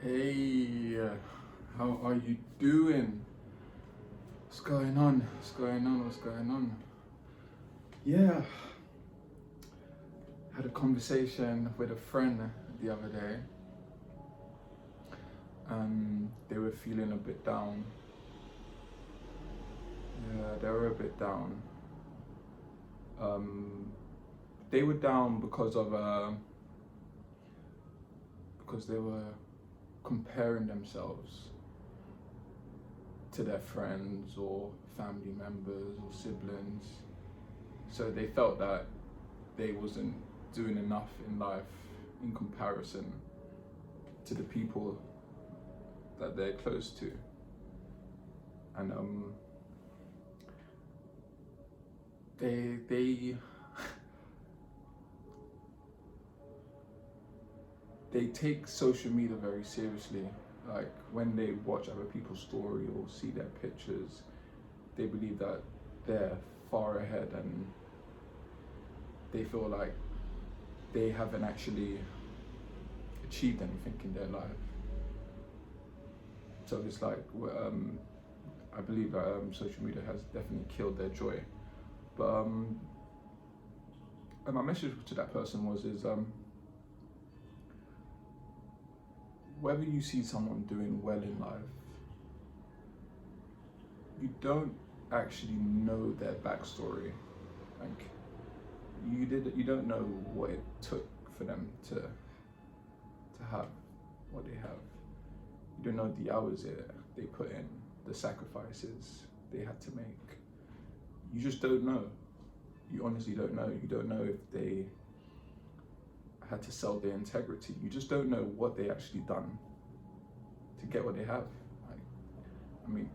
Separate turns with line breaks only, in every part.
Hey, how are you doing? What's going on? What's going on? What's going on? Yeah, had a conversation with a friend the other day. They were feeling a bit down. Yeah, they were a bit down. Um, they were down because they were comparing themselves to their friends or family members or siblings. So they felt that they wasn't doing enough in life in comparison to the people that they're close to. And they they take social media very seriously. Like when they watch other people's story or see their pictures, they believe that they're far ahead and they feel like they haven't actually achieved anything in their life. So it's like, I believe that social media has definitely killed their joy. But and my message to that person is whether you see someone doing well in life, you don't actually know their backstory. Like you don't know what it took for them to have what they have. You don't know the hours they put in, the sacrifices they had to make. You just don't know. You honestly don't know. You don't know if they had to sell their integrity. You just don't know what they actually done to get what they have. Like, I mean,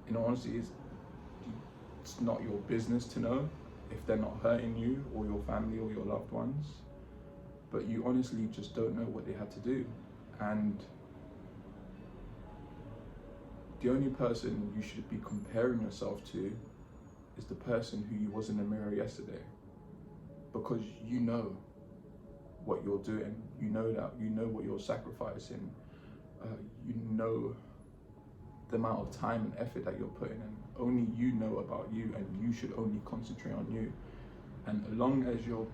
in all honesty, it's not your business to know if they're not hurting you or your family or your loved ones. But you honestly just don't know what they had to do. And the only person you should be comparing yourself to is the person who you was in the mirror yesterday. Because you know what you're doing, you know what you're sacrificing, you know the amount of time and effort that you're putting in. Only you know about you, and you should only concentrate on you. And as long as you're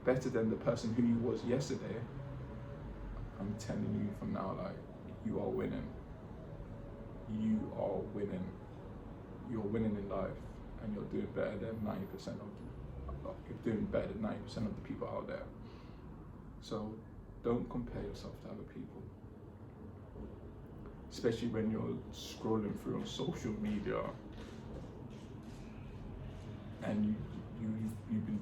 better than the person who you was yesterday, I'm telling you from now, like, you are winning. You are winning. You're winning in life, and you're doing better than 90% you're doing better than 90% of the people out there. So don't compare yourself to other people, especially when you're scrolling through on social media and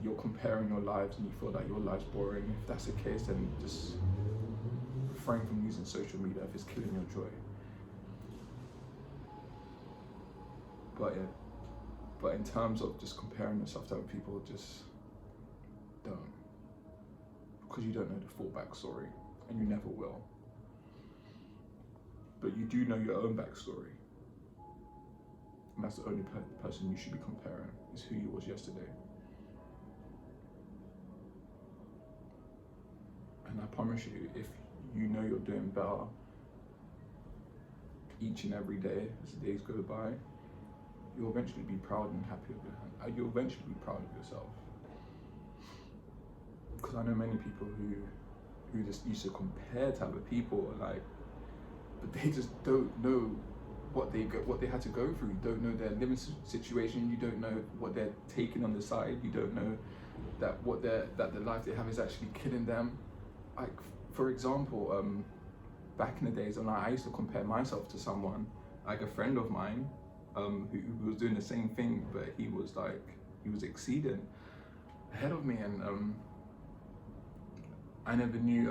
you're comparing your lives and you feel like your life's boring. If that's the case, then just refrain from using social media if it's killing your joy. But in terms of just comparing yourself to other people, just don't, because you don't know the full backstory, and you never will. But you do know your own backstory, and that's the only person you should be comparing, is who you was yesterday. And I promise you, if you know you're doing better each and every day as the days go by, you'll eventually be proud and happy with it. You'll eventually be proud of yourself. Because I know many people who just used to compare to other people, like, but they just don't know what they had to go through. You don't know their living situation. You don't know what they're taking on the side. You don't know that the life they have is actually killing them. Like, for example, back in the days when I used to compare myself to someone, like a friend of mine, who was doing the same thing, but he was exceeding ahead of me, and I never knew.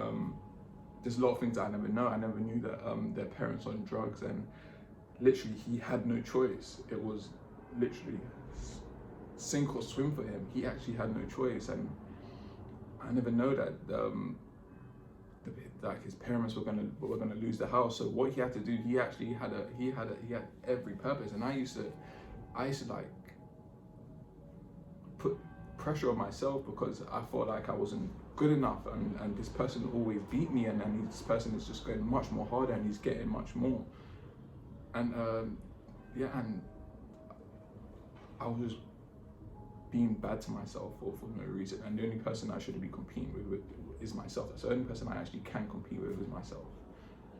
There's a lot of things I never know. I never knew that their parents were on drugs, and literally he had no choice. It was literally sink or swim for him. He actually had no choice, and I never know that like his parents were gonna lose the house. So what he had to do, he had every purpose. And I used to like put pressure on myself because I felt like I wasn't good enough, and this person always beat me, and this person is just going much more harder and he's getting much more. And and I was just being bad to myself for no reason. And the only person I shouldn't be competing with is myself. That's the only person I actually can compete with is myself.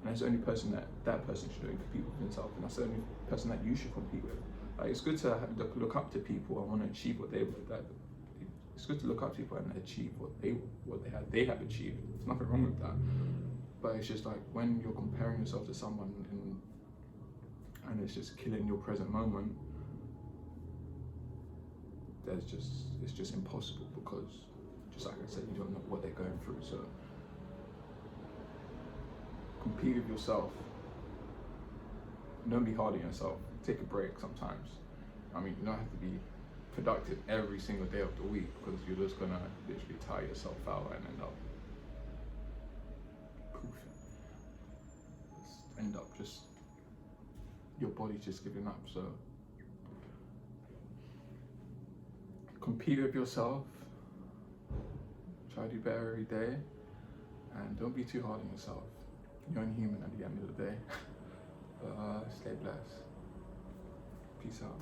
And that's the only person that person should only compete with himself. And that's the only person that you should compete with. Like, it's good to look up to people and want to achieve what it's good to look up to people and achieve what they have achieved. There's nothing wrong with that. But it's just like when you're comparing yourself to someone and it's just killing your present moment, it's just impossible, because just like I said, you don't know what they're going through. So compete with yourself. Don't be hard on yourself. Take a break sometimes. I mean, you don't have to be productive every single day of the week, because you're just gonna literally tire yourself out and end up just your body's just giving up. So compete with yourself, try to do better every day, and don't be too hard on yourself. You're only human at the end of the day. But stay blessed. Peace out.